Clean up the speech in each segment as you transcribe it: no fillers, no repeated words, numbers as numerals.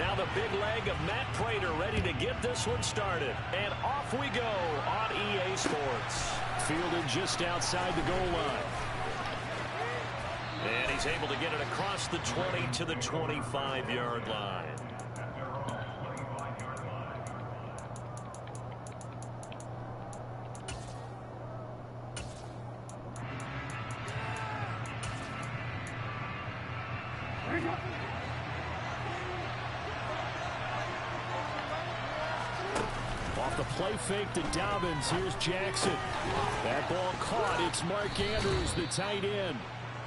Now the big leg of Matt Prater ready to get this one started. And off we go on EA Sports. Fielded just outside the goal line. And he's able to get it across the 20 to the 25-yard line. Off the play fake to Dobbins. Here's Jackson. That ball caught. It's Mark Andrews, the tight end.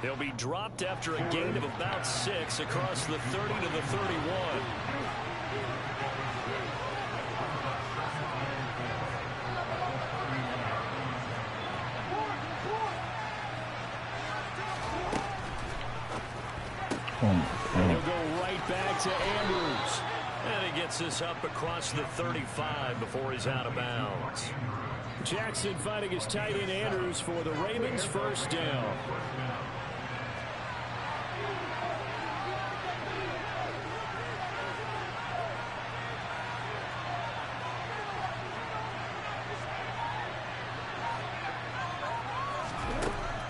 He'll be dropped after a gain of about 6 across the 30 to the 31. He'll go right back to Andrews. And he gets this up across the 35 before he's out of bounds. Jackson finding his tight end Andrews for the Ravens' first down.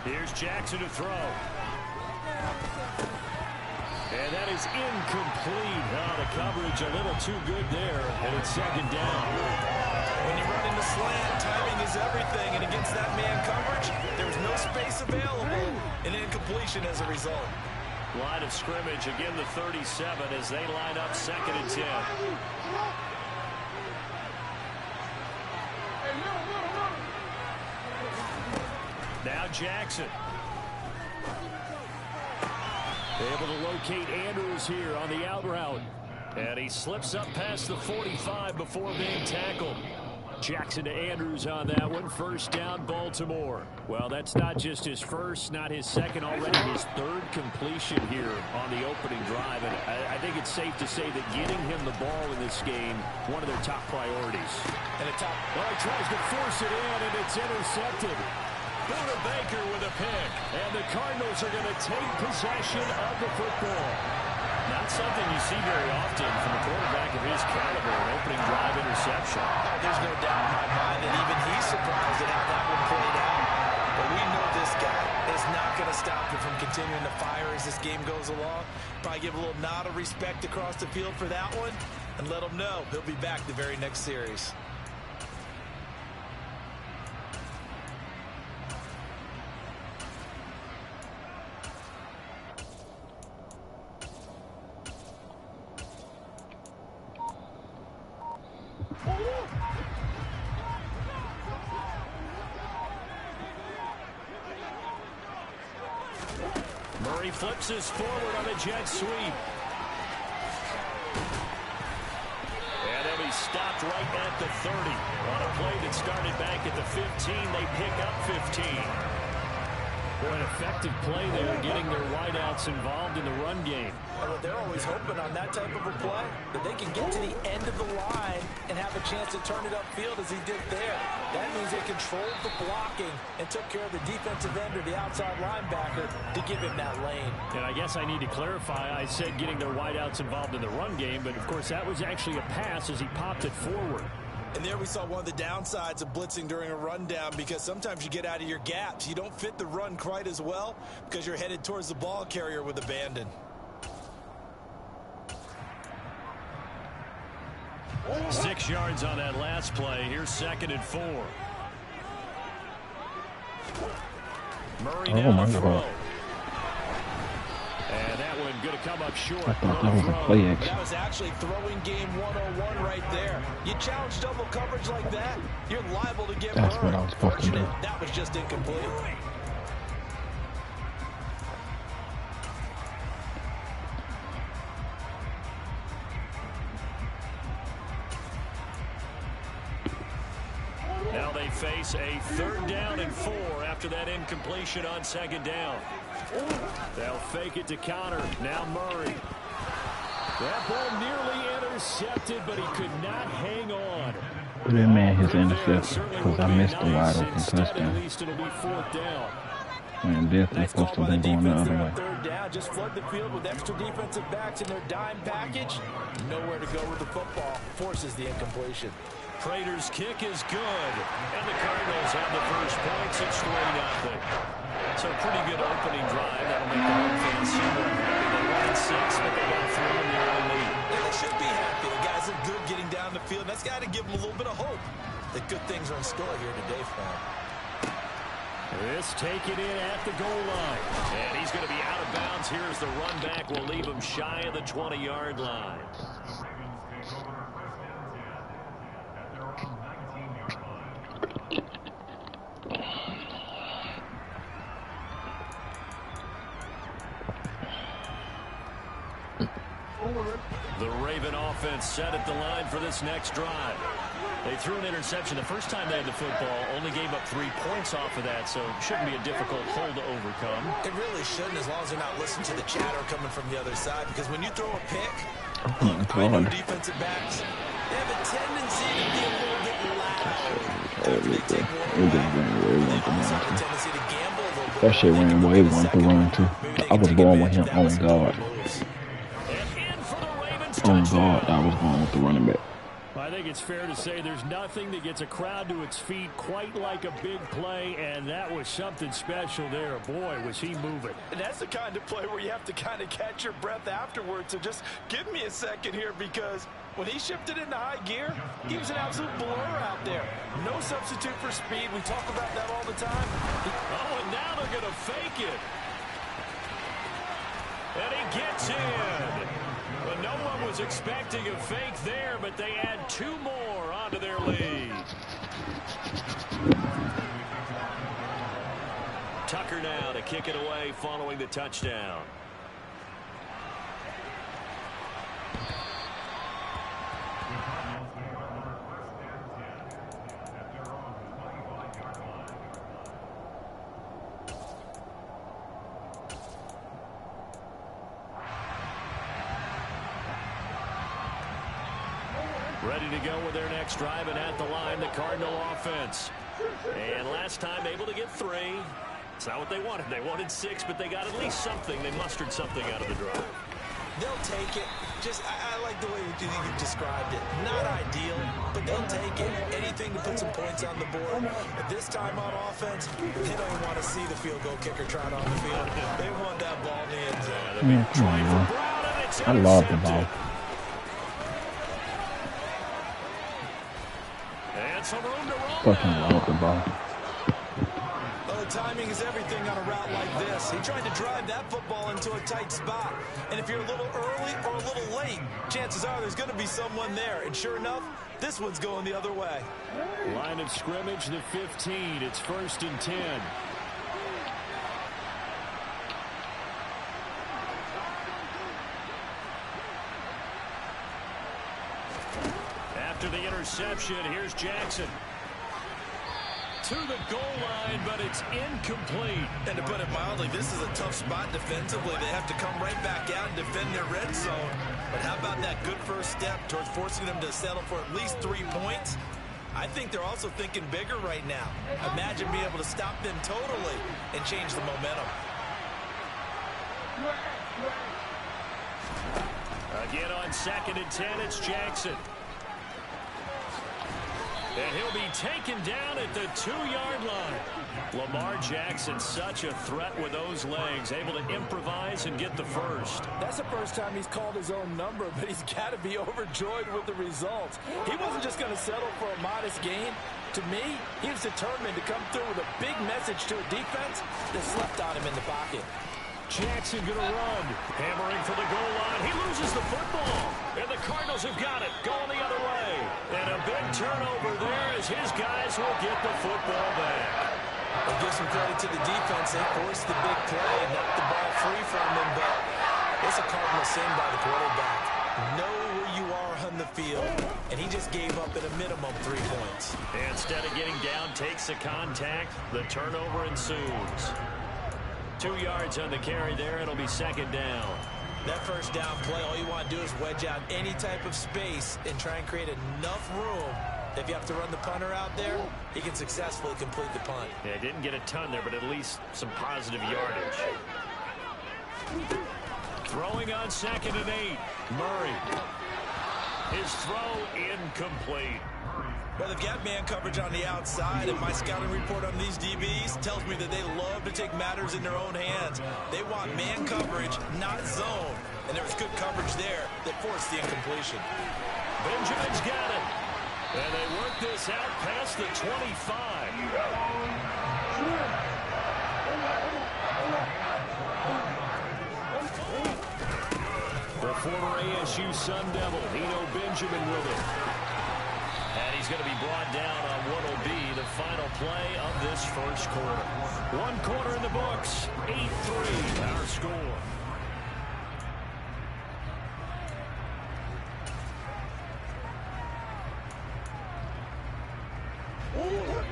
Here's Jackson to throw. And that is incomplete. Oh, the coverage a little too good there, and it's second down. When you run into slant, timing is everything, and against that man coverage, there's no space available, and incompletion as a result. Line of scrimmage, again the 37 as they line up 2nd and 10. Now Jackson. Able to locate Andrews here on the out route. And he slips up past the 45 before being tackled. Jackson to Andrews on that one. First down, Baltimore. Well, that's not just his first, not his second, already his 3rd completion here on the opening drive. And I think it's safe to say that getting him the ball in this game, one of their top priorities. And well, he tries to force it in, and it's intercepted. Buda Baker with a pick. And the Cardinals are going to take possession of the football. Not something you see very often from a quarterback of his caliber, an opening drive interception. Oh, there's no doubt in my mind that even he's surprised at how that one played out. But we know this guy is not going to stop him from continuing to fire as this game goes along. Probably give a little nod of respect across the field for that one and let him know he'll be back the very next series. Murray flips this forward on a jet sweep. And he'll be stopped right at the 30. On a play that started back at the 15, they pick up 15. Boy, an effective play there, getting their wideouts involved in the run game. Well, they're always hoping on that type of a play that they can get to the end of the line and have a chance to turn it upfield as he did there. That means they controlled the blocking and took care of the defensive end or the outside linebacker to give him that lane. And I guess I need to clarify, I said getting their wideouts involved in the run game, but of course that was actually a pass as he popped it forward. And there we saw one of the downsides of blitzing during a rundown, because sometimes you get out of your gaps. You don't fit the run quite as well because you're headed towards the ball carrier with abandon. Six yards on that last play. Here's 2nd and 4. Murray now to throw. And that one going to come up short. That was actually throwing game 101 right there. You challenge double coverage like that, you're liable to get That's what I was supposed to do. That was just incomplete. Now they face a 3rd down and 4 after that incompletion on 2nd down. They'll fake it to Connor. Now Murray. That ball nearly intercepted, but he could not hang on. Put him in his interception because I missed the wide open touchdown. At least it'll be 4th down. Man, definitely supposed to be going the other way. Third down, just flood the field with extra defensive backs in their dime package. Nowhere to go with the football. Forces the incompletion. Prater's kick is good. And the Cardinals have the first points. It's 3-0. So pretty good opening drive. That'll make the home fans somewhat happy. They won 6, but they got 3 in the early lead. And they should be happy. The guys look good getting down the field. That's got to give them a little bit of hope that good things are in store here today for them. This taken in at the goal line. And he's going to be out of bounds. Here's the run back. Will leave him shy of the 20-yard line. The Raven offense set at the line for this next drive. They threw an interception the first time they had the football, only gave up 3 points off of that, so it shouldn't be a difficult hole to overcome. It really shouldn't, as long as they're not listening to the chatter coming from the other side, because when you throw a pick, I know defensive backs, they have a tendency to be a little bit loud. They take one away. They also have a tendency to gamble a little bit. That shit ran way one to run to. I was going with him on guard. On guard, I was going with the running back. I think it's fair to say there's nothing that gets a crowd to its feet quite like a big play, and that was something special there. Boy, was he moving. And that's the kind of play where you have to kind of catch your breath afterwards. So just give me a second here, because when he shifted into high gear, he was an absolute blur out there. No substitute for speed. We talk about that all the time. Oh, and now they're going to fake it. And he gets in. Well, no one was expecting a fake there, but they add 2 more onto their lead. Tucker now to kick it away following the touchdown. Ready to go with their next drive, and at the line, the Cardinal offense. And last time able to get 3. It's not what they wanted. They wanted 6, but they got at least something. They mustered something out of the drive. They'll take it. I like the way you described it. Not ideal, but they'll take it. Anything to put some points on the board. But this time on offense, they don't want to see the field goal kicker trot on the field. They want that ball in the end zone. Yeah, come on, bro. I love the ball. Fucking love the ball. Well, the timing is everything on a route like this. He tried to drive that football into a tight spot. And if you're a little early or a little late, chances are there's going to be someone there. And sure enough, this one's going the other way. Line of scrimmage, the 15. It's 1st and 10. After the interception, here's Jackson. To the goal line, but it's incomplete. And to put it mildly, this is a tough spot defensively. They have to come right back out and defend their red zone. But how about that good first step towards forcing them to settle for at least 3 points? I think they're also thinking bigger right now. Imagine being able to stop them totally and change the momentum. Again on 2nd and 10, it's Jackson. And he'll be taken down at the 2-yard line. Lamar Jackson, such a threat with those legs, able to improvise and get the first. That's the first time he's called his own number, but he's got to be overjoyed with the results. He wasn't just going to settle for a modest gain. To me, he was determined to come through with a big message to a defense that slept on him in the pocket. Jackson going to run. Hammering for the goal line. He loses the football. And the Cardinals have got it. Going the other way. And a big turnover there as his guys will get the football back. I'll give some credit to the defense. They forced the big play and knocked the ball free from them. But it's a Cardinal sin by the quarterback. Know where you are on the field. And he just gave up at a minimum 3 points. And instead of getting down, takes the contact. The turnover ensues. 2 yards on the carry there. It'll be 2nd down. That first down play, all you want to do is wedge out any type of space and try and create enough room If you have to run the punter out there, he can successfully complete the punt. Yeah, didn't get a ton there, but at least some positive yardage. Throwing on 2nd and 8. Murray. His throw incomplete. Well, they've got man coverage on the outside, and my scouting report on these DBs tells me that they love to take matters in their own hands. They want man coverage, not zone. And there was good coverage there that forced the incompletion. Benjamin's got it. And they work this out past the 25. The former ASU Sun Devil, Eno Benjamin with it. And he's going to be brought down on what will be the final play of this first quarter. 1 quarter in the books, 8-3 our score.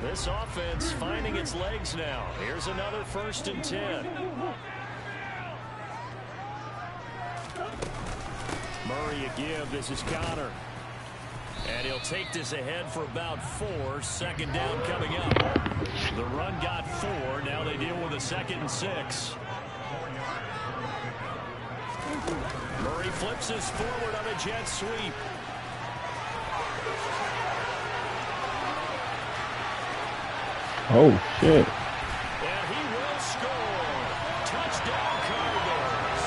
This offense finding its legs now. Here's another 1st and 10. Murray a give. This is Connor. And he'll take this ahead for about 4. 2nd down coming up. The run got 4. Now they deal with a 2nd and 6. Murray flips this forward on a jet sweep. Oh, shit. And he will score. Touchdown, Cardinals.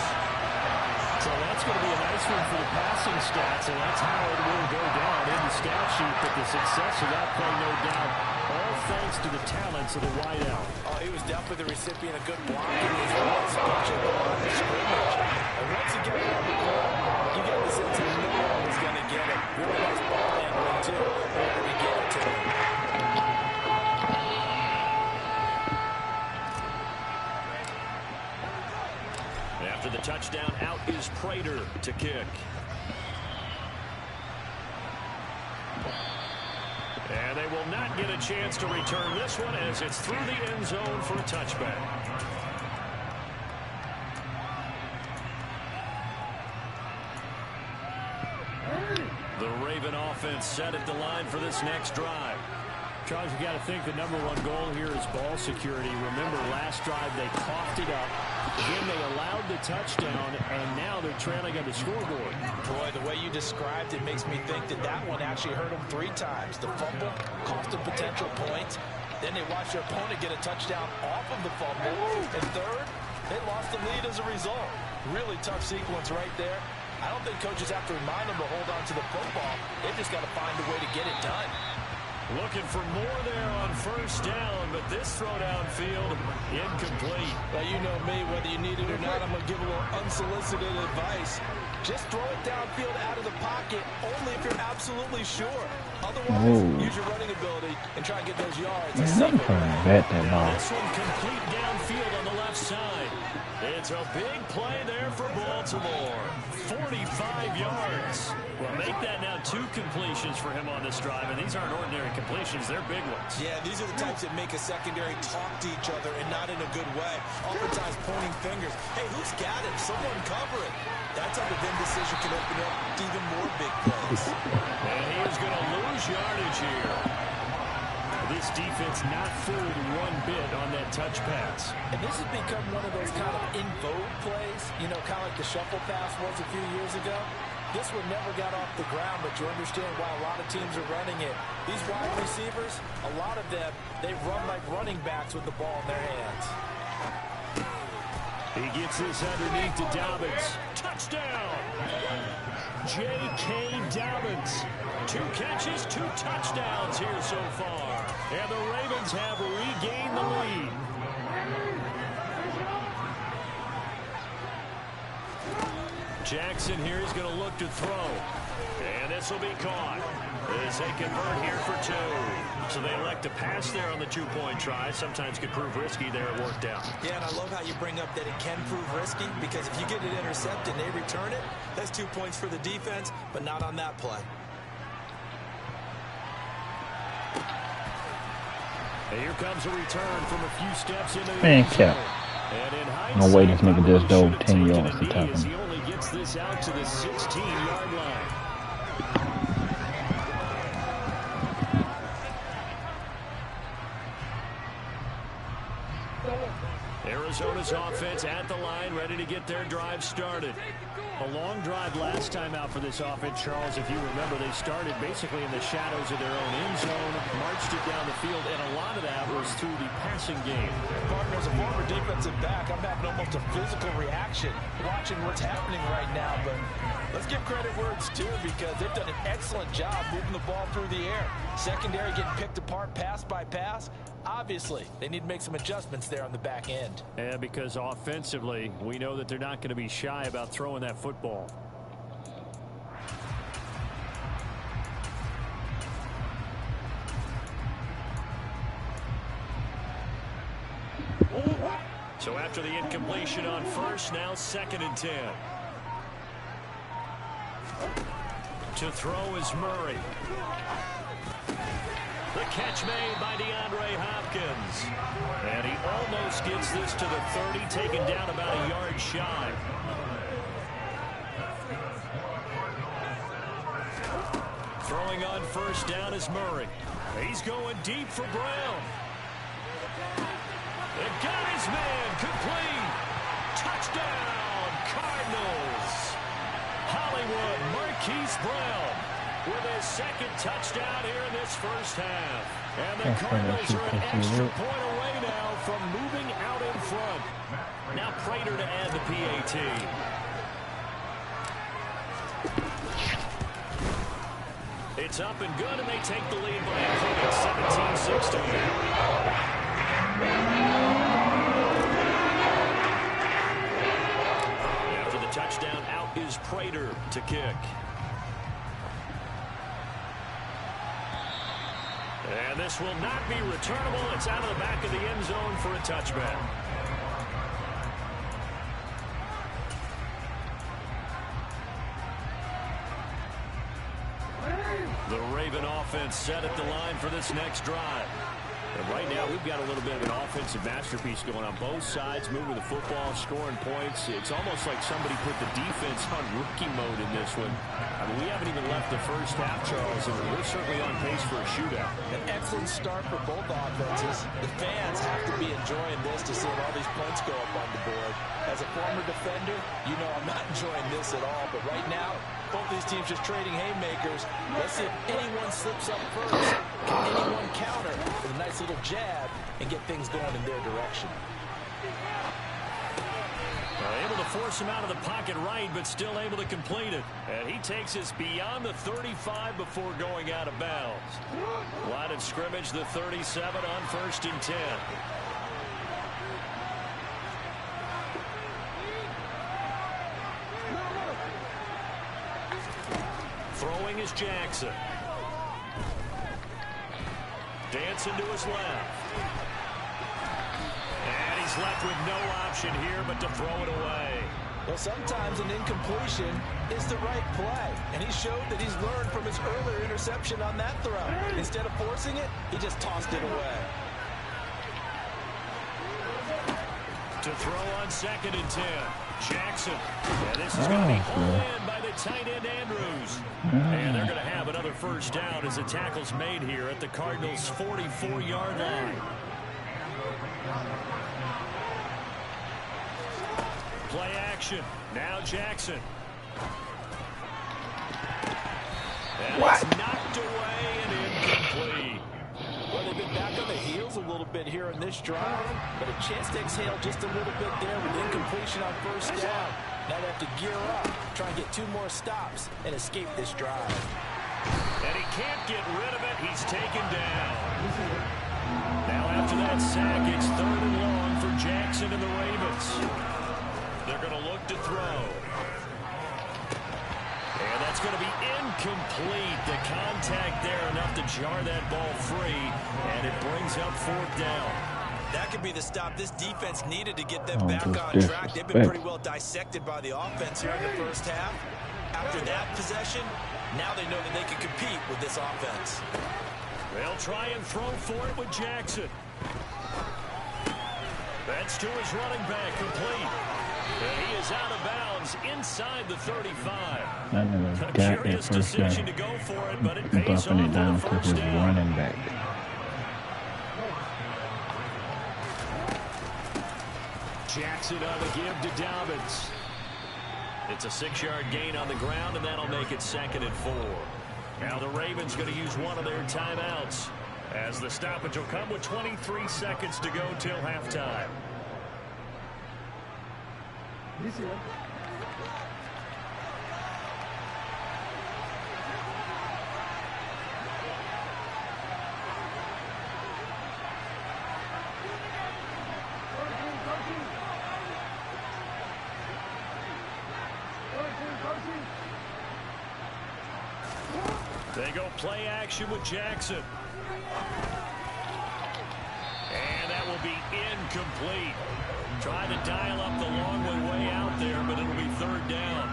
So that's going to be a nice one for the passing stats, and that's how it will go down in the stat sheet. But the success of that play, no doubt, all thanks to the talents of the wideout. Oh, he was definitely the recipient of good blocking as well as punching the line of scrimmage. And once you get around the corner, you get the sense that no one is going to get it. Really nice ball handling, too, in order to get it to him. After the touchdown, out is Prater to kick. And they will not get a chance to return this one as it's through the end zone for a touchback. The Raven offense set at the line for this next drive. Charles, you got to think the #1 goal here is ball security. Remember, last drive they coughed it up. Then they allowed the touchdown, and now they're trailing on the scoreboard. Boy, the way you described it makes me think that that one actually hurt them 3 times. The fumble cost them potential points. Then they watched their opponent get a touchdown off of the fumble. And third, they lost the lead as a result. Really tough sequence right there. I don't think coaches have to remind them to hold on to the football. They've just got to find a way to get it done. Looking for more there on 1st down, but this throw downfield incomplete. Well, you know me, whether you need it or not, I'm going to give a little unsolicited advice. Just throw it downfield out of the pocket, only if you're absolutely sure. Otherwise, use your running ability and try and get those yards. Man, nothing that ball. This one complete downfield on the left side. It's a big play there for Baltimore. 45 yards. Well, make that now 2 completions for him on this drive, and these aren't ordinary completions. They're big ones. Yeah, these are the types that make a secondary talk to each other and not in a good way. Oftentimes pointing fingers. Hey, who's got him? Someone cover it. That type of indecision can open up even more big plays. And he is going to lose yardage here. This defense not fooled one bit on that touch pass. And this has become one of those kind of in vogue plays, you know, kind of like the shuffle pass was a few years ago. This one never got off the ground, but you understand why a lot of teams are running it. These wide receivers, a lot of them, they run like running backs with the ball in their hands. He gets this underneath to Dobbins. Touchdown! J.K. Dobbins. 2 catches, 2 touchdowns here so far. And the Ravens have regained the lead. Jackson here is going to look to throw. And this will be caught as they convert here for 2. So they elect to pass there on the 2-point try. Sometimes could prove risky there. It worked out. Yeah, and I love how you bring up that it can prove risky, because if you get it intercepted and they return it, that's 2 points for the defense, but not on that play. And here comes a return from a few steps into the Man, cap. No way this nigga just dove 10 yards to top him. He only gets this out to the 16-yard line. his offense at the line, ready to get their drive started. A long drive last time out for this offense, Charles. If you remember, they started basically in the shadows of their own end zone, marched it down the field, and a lot of that was through the passing game. Partner, as a former defensive back, I'm having almost a physical reaction watching what's happening right now. But let's give credit where it's due, because they've done an excellent job moving the ball through the air. Secondary getting picked apart pass by pass. Obviously, they need to make some adjustments there on the back end. Yeah, because offensively, we know that they're not going to be shy about throwing that football. So after the incompletion on first, now 2nd and 10. To throw is Murray. The catch made by DeAndre Hopkins. And he almost gets this to the 30, taken down about a yard shy. Throwing on first down is Murray. He's going deep for Brown. It got his man, complete. Touchdown, Cardinals. Hollywood Marquise Brown with his 2nd touchdown here in this first half. And the Cardinals are an extra point away now from moving out in front. Now Prater to add the PAT. It's up and good, and they take the lead by a point, 17-16. After the touchdown, out is Prater to kick. And this will not be returnable. It's out of the back of the end zone for a touchback. The Raven offense set at the line for this next drive. And right now, we've got a little bit of an offensive masterpiece going on both sides, moving the football, scoring points. It's almost like somebody put the defense on rookie mode in this one. I mean, we haven't even left the first half, Charles, and we're certainly on pace for a shootout. An excellent start for both offenses. The fans have to be enjoying this to see all these points go up on the board. As a former defender, you know I'm not enjoying this at all. But right now, both these teams just trading haymakers. Let's see if anyone slips up first. Can anyone counter with a nice little jab and get things going in their direction? Able to force him out of the pocket right, but still able to complete it. And he takes us beyond the 35 before going out of bounds. Line of scrimmage, the 37 on 1st and 10. Throwing is Jackson. Dancing to his left. And he's left with no option here but to throw it away. Well, sometimes an incompletion is the right play. And he showed that he's learned from his earlier interception on that throw. Instead of forcing it, he just tossed it away. To throw on 2nd and 10. Jackson. And this is going to be hauled in by the tight end Andrews. And they're going to have another first down as the tackle's made here at the Cardinals' 44-yard line. Play action. Now Jackson. And it's knocked away and incomplete. Well, they've been back on the heels a little bit here in this drive, but a chance to exhale just a little bit there with incompletion on first down. Now they have to gear up, try and get 2 more stops, and escape this drive. And he can't get rid of it. He's taken down. Now after that sack, it's 3rd and long for Jackson and the Ravens. They're going to look to throw. And that's going to be incomplete. The contact there enough to jar that ball free, and it brings up 4th down. That could be the stop this defense needed to get them back on track. They've been pretty well dissected by the offense here in the first half. After that possession, now they know that they can compete with this offense. They'll try and throw for it with Jackson. That's to his running back, complete. And he is out of bounds inside the 35. A curious decision to go for it, but it pays off on the first down. Running back. Jackson on the give to Dobbins. It's a 6-yard gain on the ground, and that'll make it 2nd and 4. Now the Ravens going to use one of their timeouts, as the stoppage will come with 23 seconds to go till halftime. They go play action with Jackson. And that will be incomplete. Trying to dial up the long way out there, but it'll be 3rd down.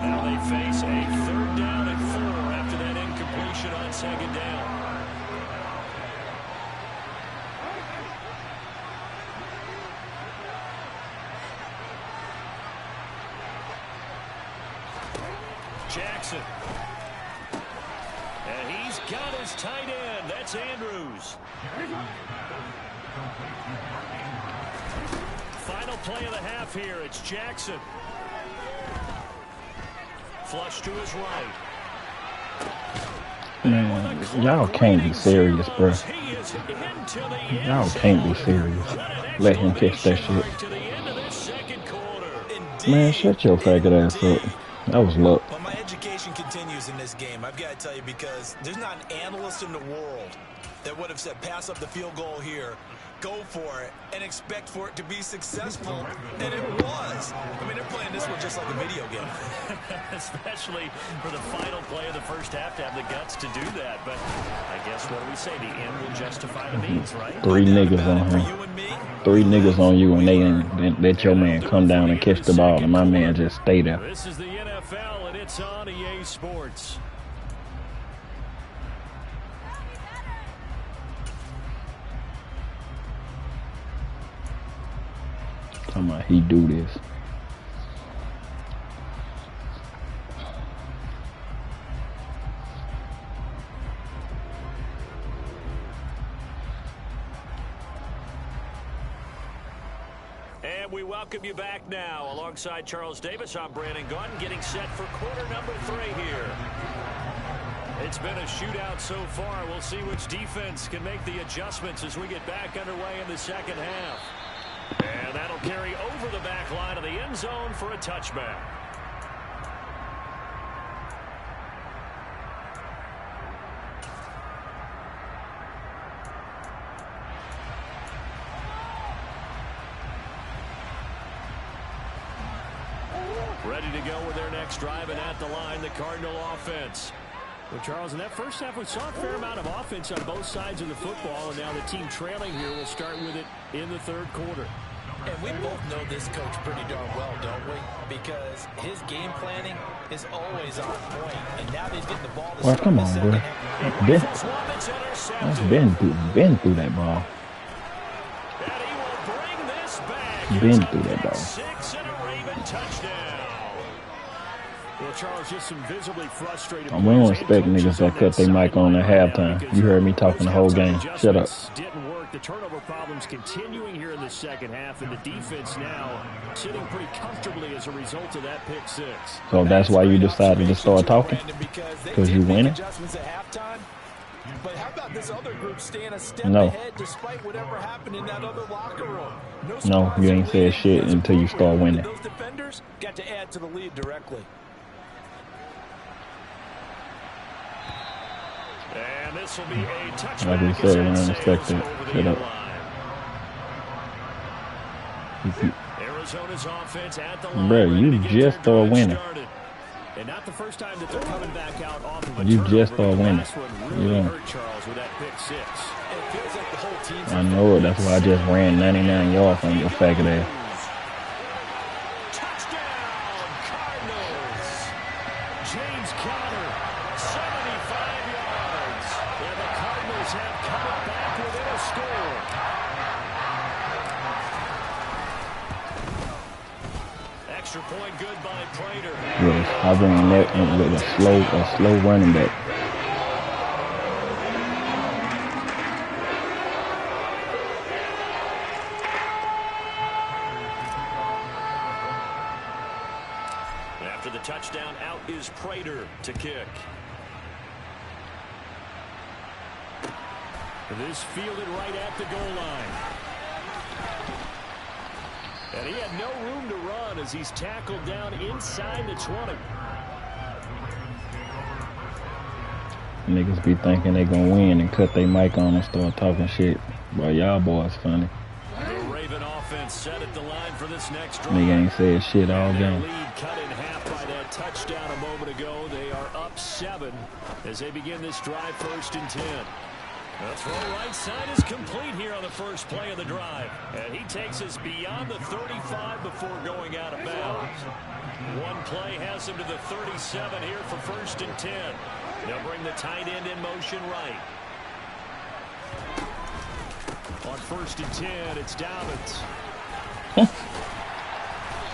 Now they face a 3rd down and 4 after that incompletion on 2nd down. Jackson. And he's got his tight end. That's Andrews. Final play of the half here. It's Jackson. Flush to his right. Man, y'all can't be serious, bro. Y'all can't be serious. Let him catch that shit. Man, shut your faggot ass up. That was luck. But my education continues in this game. I've got to tell you, because there's not an analyst in the world that would have said pass up the field goal here, go for it, and expect for it to be successful. And it was. I mean, they're playing this one just like a video game. Especially for the final play of the first half to have the guts to do that. But I guess what do we say? The end will justify the means, right? 3 niggas on him. 3 niggas on you, and they ain't let your man come down and catch the ball, and my man just stay there. This is the NFL, and it's on EA Sports. Talking about he do this. And we welcome you back now. Alongside Charles Davis, I'm Brandon Gunn, getting set for quarter number 3 here. It's been a shootout so far. We'll see which defense can make the adjustments as we get back underway in the second half. And that'll carry over the back line of the end zone for a touchback. Ready to go with their next drive, and at the line, the Cardinal offense. Well, Charles, in that first half, we saw a fair amount of offense on both sides of the football, and now the team trailing here will start with it in the 3rd quarter. And we both know this coach pretty darn well, don't we? Because his game planning is always on point. And now he's getting the ball to Well, come on, bro. Been through that ball. Been through that ball. 6 and a Raven touchdown. Well, Charles, just some visibly frustrated. We don't expect niggas that cut their mic on at halftime. You heard me talking the whole game. Shut up. Didn't work. The turnover problems continuing here in the second half, and the defense now sitting pretty comfortably as a result of that pick 6. So that's why you decided to start talking? Because you winning? But how about this other group staying a step No. ahead despite whatever happened in that other locker room? No, you ain't said shit until you start winning. Those defenders got to add to the lead directly. And this will be a touchback. Like we said, unexpected. Shut up. Arizona's offense at the line. Bro, you just started winning. And not the first time that they're coming back out off of a You turnover. just started winning. Last one really Yeah. hurt Charles with that pick 6. It feels like the whole team's I know it. That's why I just ran 99 yards on your faggot ass. Touchdown, Cardinals. James Conner, 75 yards. And the Cardinals have come back within a score. Extra point good by Prater. Yes, I ran that with a slow running back. out is Prater to kick. This fielded right at the goal line. And he had no room to run as he's tackled down inside the 20. Niggas be thinking they gonna win and cut their mic on and start talking shit. Boy, y'all boys funny. The Raven offense set at the line for this next drive. Nigga ain't said shit all game. Lead cut in half by that touchdown a moment ago. They are up 7 as they begin this drive 1st and 10. The throw right side is complete here on the first play of the drive. And he takes us beyond the 35 before going out of bounds. One play has him to the 37 here for 1st and 10. They'll bring the tight end in motion right. On 1st and 10, it's Dobbins.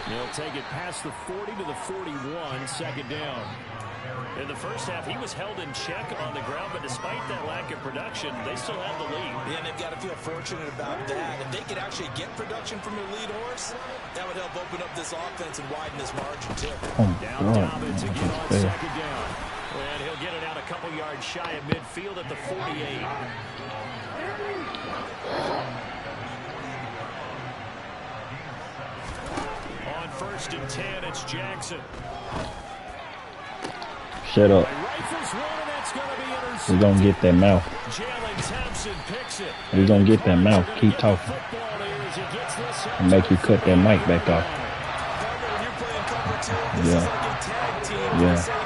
He'll take it past the 40 to the 41, 2nd down. In the first half, he was held in check on the ground, but despite that lack of production, they still have the lead. Yeah, and they've got to feel fortunate about that. If they could actually get production from their lead horse, that would help open up this offense and widen this margin, too. Now Dobbins again on 2nd down. And he'll get it out a couple yards shy of midfield at the 48. On 1st and 10, it's Jackson. Shut up. We're gonna get that mouth. We're gonna get that mouth. Keep talking. And make you cut that mic back off. Yeah. Yeah.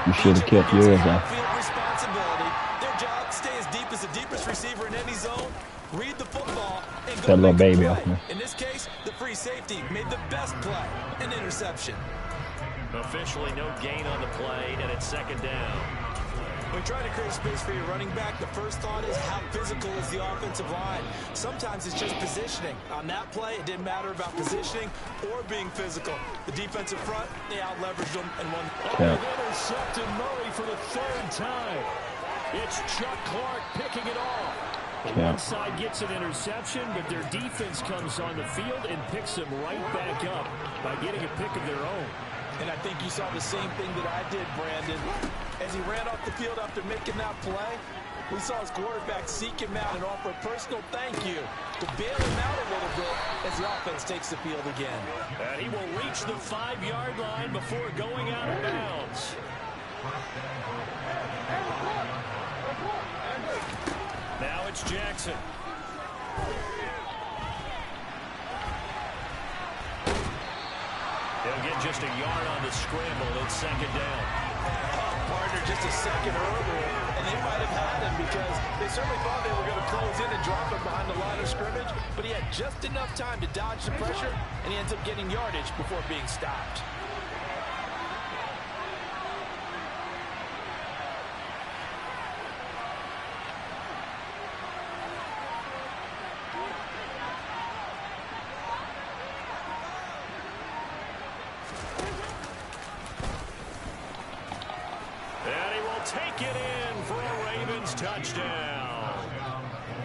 You should have kept yours off. Their job, stay as deep as the deepest receiver in any zone. Read the football and go. That little baby off me. In this case, the free safety made the best play, an interception. Officially no gain on the play, and it's 2nd down. When trying to create space for your running back, the first thought is how physical is the offensive line. Sometimes it's just positioning. On that play, it didn't matter about positioning or being physical. The defensive front, they out-leveraged them and won. Intercepted Murray for the 3rd time. It's Chuck Clark picking it off. One side gets an interception, but their defense comes on the field and picks them right back up by getting a pick of their own. And I think you saw the same thing that I did, Brandon. As he ran off the field after making that play, we saw his quarterback seek him out and offer a personal thank you to bail him out a little bit as the offense takes the field again. And he will reach the 5-yard line before going out of bounds. Now it's Jackson. He'll get just a yard on the scramble. It's 2nd down. Partner just a second earlier, and they might have had him because they certainly thought they were going to close in and drop him behind the line of scrimmage, but he had just enough time to dodge the pressure, and he ends up getting yardage before being stopped. Take it in for a Ravens touchdown.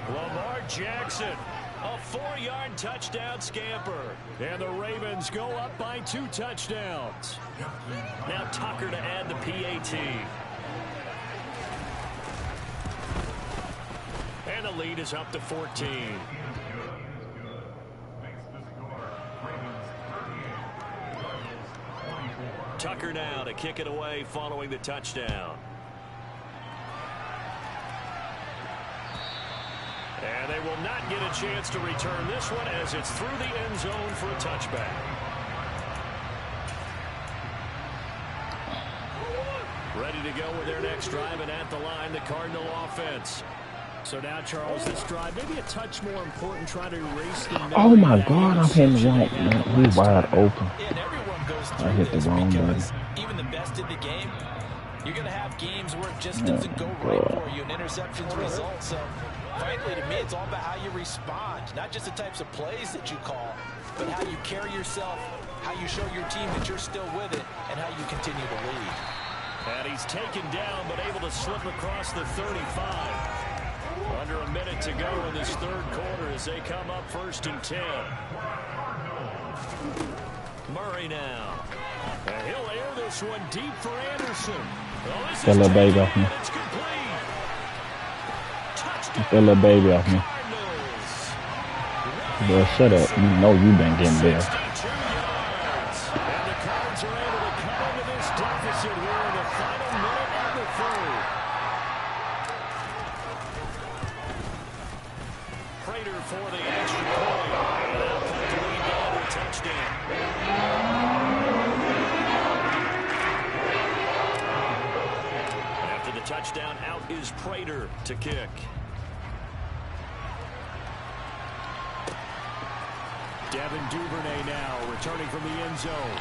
Lamar Jackson, a 4-yard touchdown scamper. And the Ravens go up by 2 touchdowns. Now Tucker to add the PAT. And the lead is up to 14. Tucker now to kick it away following the touchdown. And they will not get a chance to return this one as it's through the end zone for a touchback. Ready to go with their next drive, and at the line, the Cardinal offense. So now, Charles, this drive maybe a touch more important, trying to erase the... Oh, my God, I'm hitting the wrong. He's wide open. And everyone goes through I hit the wrong button. Even the best in the game, you're going to have games where it just doesn't go right for you, and interceptions result. So, frankly, to me, it's all about how you respond, not just the types of plays that you call, but how you carry yourself, how you show your team that you're still with it, and how you continue to lead. And he's taken down, but able to slip across the 35. Under a minute to go in this 3rd quarter as they come up 1st and 10. Murray now. And he'll air this one deep for Anderson. Oh, this That little baby off me. it's complete. Get that little baby off me. Bro, shut up. You know you been getting there. 62 yards. And the Cards are able to cut into this deficit here in the final minute of the third. Prater for the extra point. And they'll cut the lead down to a touchdown. After the touchdown, out is Prater to kick. Devin Duvernay now returning from the end zone.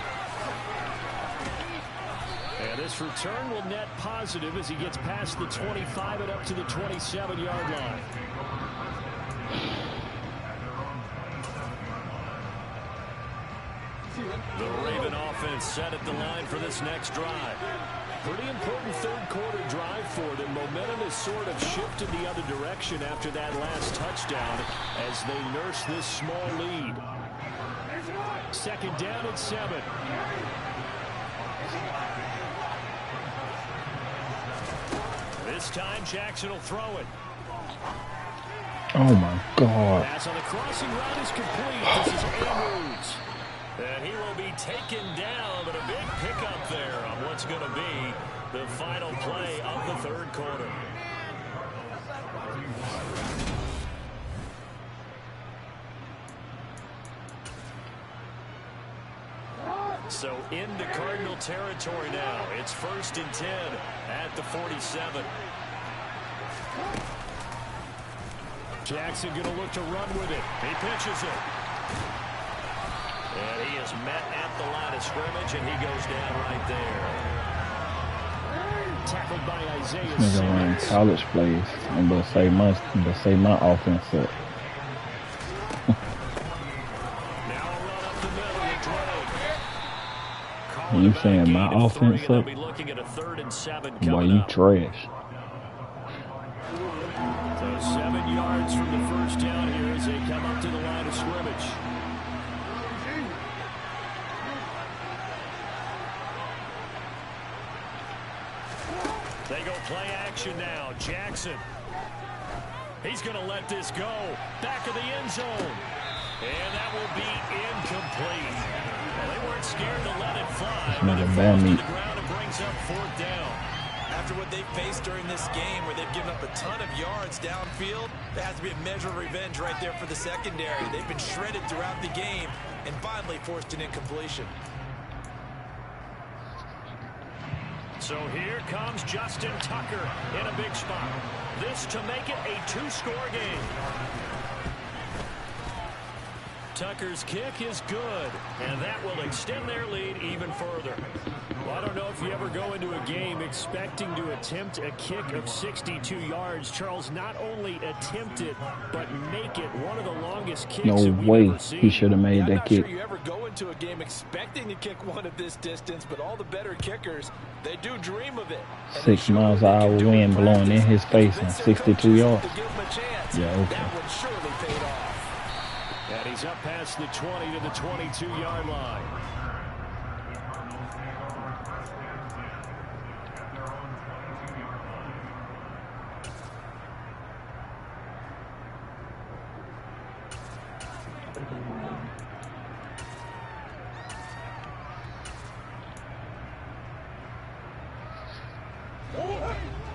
And this return will net positive as he gets past the 25 and up to the 27-yard line. The Raven offense set at the line for this next drive. Pretty important third-quarter drive for them. Momentum has sort of shifted the other direction after that last touchdown as they nurse this small lead. Second down and 7. This time Jackson will throw it. Oh my God. Pass on the crossing route is complete. This is Andrews. And he will be taken down, but a big pickup there on what's going to be the final play of the third quarter. So into Cardinal territory now. It's 1st and 10 at the 47. Jackson going to look to run with it. He pitches it. And he is met at the line of scrimmage, and he goes down right there. Tackled by Isaiah Nigga running Simmons. college plays. I'm gonna say my offense up. Now a run up the middle with Drake. You saying my offense They'll up? be looking at a 3rd and 7 Boy, coming you up. trash. So 7 yards from the first down here as they come up to the line of scrimmage. They go play action now. Jackson. He's going to let this go. Back of the end zone. And that will be incomplete. Well, they weren't scared to let it fly. But it falls to the ground and brings up 4th down. After what they faced during this game where they've given up a ton of yards downfield, there has to be a measure of revenge right there for the secondary. They've been shredded throughout the game and finally forced an incompletion. So here comes Justin Tucker in a big spot. This to make it a 2-score game. Tucker's kick is good, and that will extend their lead even further. Well, I don't know if you ever go into a game expecting to attempt a kick of 62 yards. Charles, not only attempt it, but make it one of the longest kicks No that we've way ever seen. he should have made I'm that not kick. sure you ever go into a game expecting to kick one of this distance, but all the better kickers, they do dream of it. 6 miles an hour wind blowing in his face and 62 yards. Yeah, okay. That one surely paid off. And he's up past the 20 to the 22-yard line.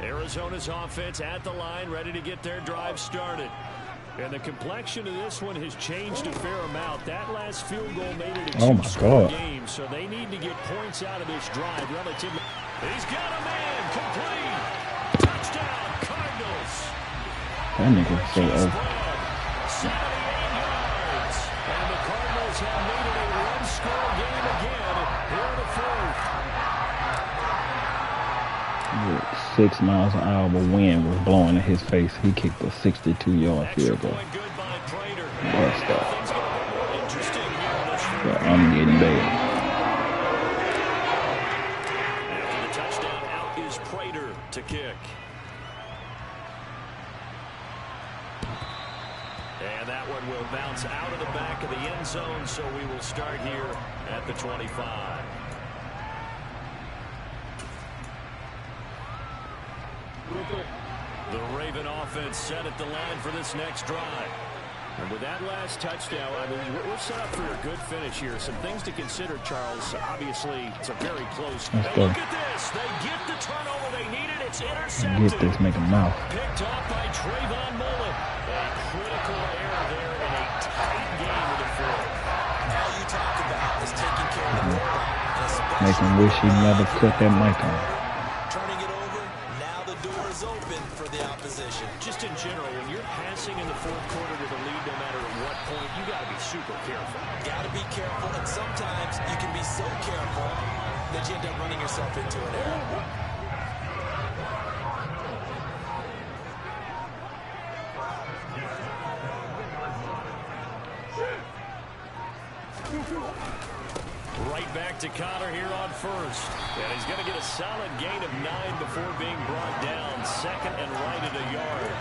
Arizona's offense at the line, ready to get their drive started. And the complexion of this one has changed a fair amount. That last field goal made it a two-score game, so they need to get points out of this drive relatively. He's got a man, complete. Touchdown, Cardinals. That nigga so old. 78 yards. And the Cardinals have made it a one-score game again here in the fourth. 6 miles an hour wind was blowing in his face. He kicked a 62-yard field goal. Bust that. But I'm getting bad. After the touchdown, out is Prater to kick. And that one will bounce out of the back of the end zone, so we will start here at the 25. The Raven offense set at the line for this next drive. And with that last touchdown, I mean, we're set up for a good finish here. Some things to consider, Charles. Obviously, it's a very close. Let's go. Look at this. They get the turnover they needed. It's intercepted. Get this, make a mouth. Picked off by Trayvon Mullen. A critical error there in a tight game with the fourth. All you talk about is taking care of the ball. Make him wish he never cut that mic on. Turning it over, now the door is open for the opposition. Just in general, when you're passing in the fourth quarter with a lead, no matter at what point, you got to be super careful. Got to be careful, and sometimes you can be so careful that you end up running yourself into an error. Right back to Connor here on first. And he's going to get a solid gain of 9 before being brought down. Second and right at a yard.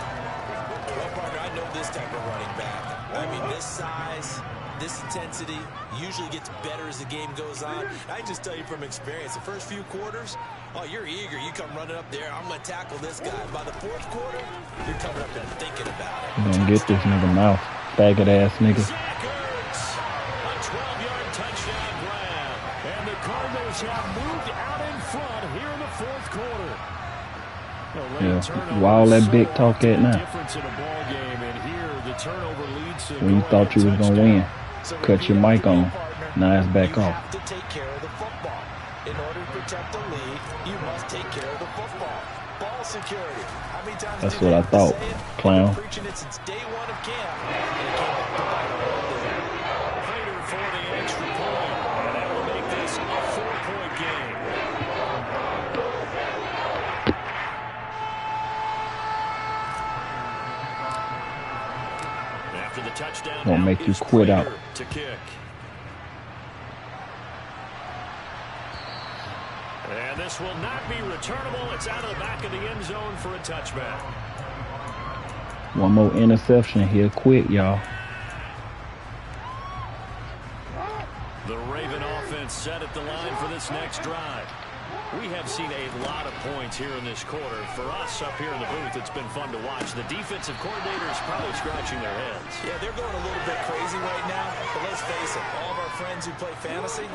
Well, Parker, I know this type of running back. I mean, this size, this intensity usually gets better as the game goes on. I just tell you from experience, the first few quarters, oh, you're eager. You come running up there, I'm going to tackle this guy. By the fourth quarter, you're coming up and thinking about it. You gonna get this nigga mouth. Faggot ass nigga. Zach Ertz, a 12-yard touchdown grab. And the Cardinals have moved out in front here in the fourth quarter. Yeah, why all that big talk at now? Difference in a ball game, and here the turnover leads to When you thought you was gonna win, cut your mic on. Now it's back you off. have to take care of the football. In order to protect the lead, you must take care of the football. Ball security. How many times That's do what they I have to thought, say it? clown. I've been preaching it since day one of camp. And it came back to bite them all day. Prater for the extra point, and that will make this a 4-point game. After the touchdown, Gonna make you quit out. To kick. And this will not be returnable. It's out of the back of the end zone for a touchback. One more interception, he'll quit, y'all. The Raven offense set at the line for this next drive. We have seen a lot of points here in this quarter. For us up here in the booth, it's been fun to watch. The defensive coordinators probably scratching their heads. Yeah, they're going a little bit crazy right now. But let's face it, all of our friends who play fantasy,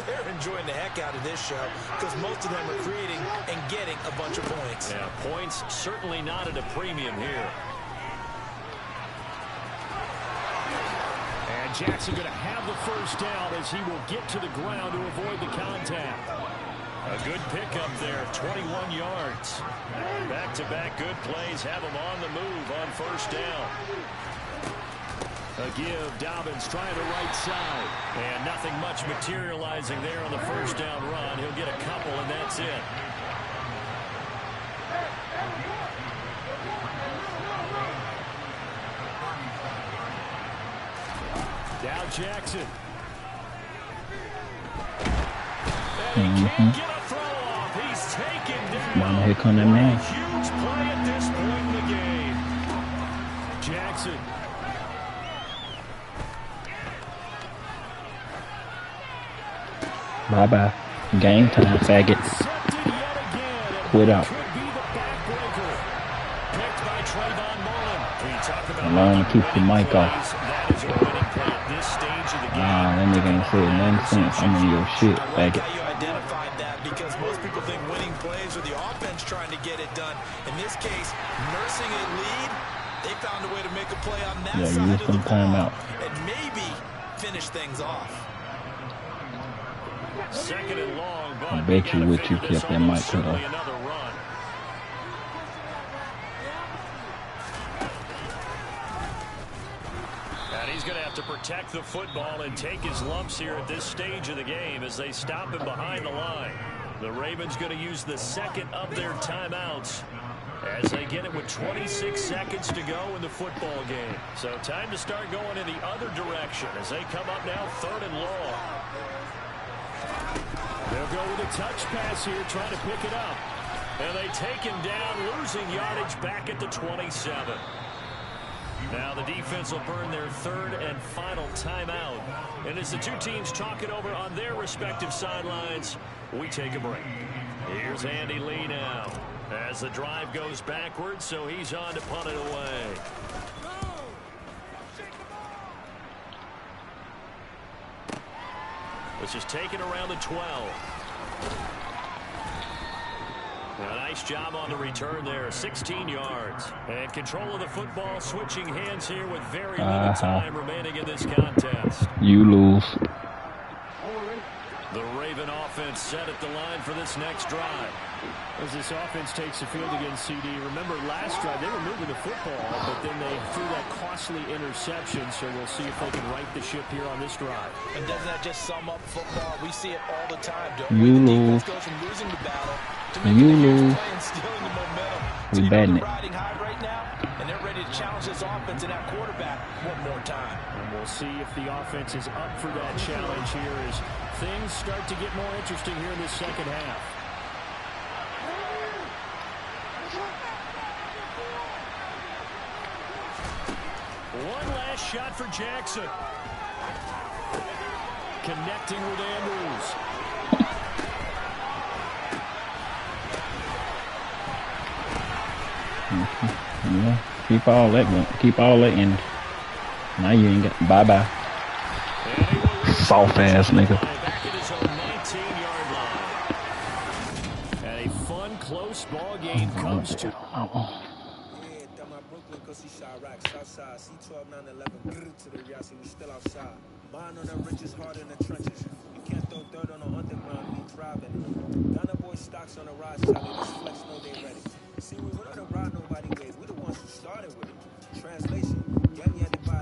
they're enjoying the heck out of this show because most of them are creating and getting a bunch of points. Yeah, points certainly not at a premium here. And Jackson going to have the first down as he will get to the ground to avoid the contact. A good pickup there, 21 yards. Back-to-back good plays have him on the move on first down. A give, Dobbins trying the right side. And nothing much materializing there on the first down run. He'll get a couple, and that's it. Now Jackson. And he can't get a throw off. He's taken down. Mama, here come that man. A huge play at this point in the game. Jackson. Bye-bye. Game time, faggots. Quit out. Learn to keep the mic off. Nah, that nigga ain't said nothing since. I'm in your shit, faggot. How you identified that because most people think winning plays are the offense trying to get it done. In this case, nursing a lead, they found a way to make a play on that side of the ball and maybe finish things off. Second and long, but I bet you wish you kept that mic cut off. And he's going to have to protect the football and take his lumps here at this stage of the game as they stop him behind the line. The Ravens going to use the second of their timeouts as they get it with 26 seconds to go in the football game. So time to start going in the other direction as they come up now third and long. They'll go with a touch pass here, trying to pick it up. And they take him down, losing yardage back at the 27. Now the defense will burn their third and final timeout. And as the two teams talk it over on their respective sidelines, we take a break. Here's Andy Lee now. As the drive goes backwards, so he's on to punt it away. This is taken around the 12. A nice job on the return there, 16 yards. And control of the football, switching hands here with very little time remaining in this contest. You lose. The Raven offense set at the line for this next drive. As this offense takes the field against CD, remember last drive they were moving the football, but then they threw that costly interception, so we'll see if they can right the ship here on this drive. And doesn't that just sum up football? We see it all the time, don't we? The lose. defense goes from losing the battle to You making lose. play and stealing the momentum. We So batting they're it. riding high right now, and they're ready to challenge this offense and that quarterback one more time. And we'll see if the offense is up for that challenge here as things start to get more interesting here in this second half. One last shot for Jackson. Connecting with Andrews. Yeah, keep all that in. Now you ain't got bye-bye. Soft ass nigga. Back at his own 19-yard line. And a fun, close ball game comes to. Cause he shot racks outside. C12, 911, to the Yassi, we still outside. Mine on the richest heart in the trenches. You can't throw dirt on the underground, we driving. Ghana boy stocks on the rise, Charlie, this flex know they ready. See, we don't ride nobody ways, we the ones who started with it. Translation, yeah, we had to buy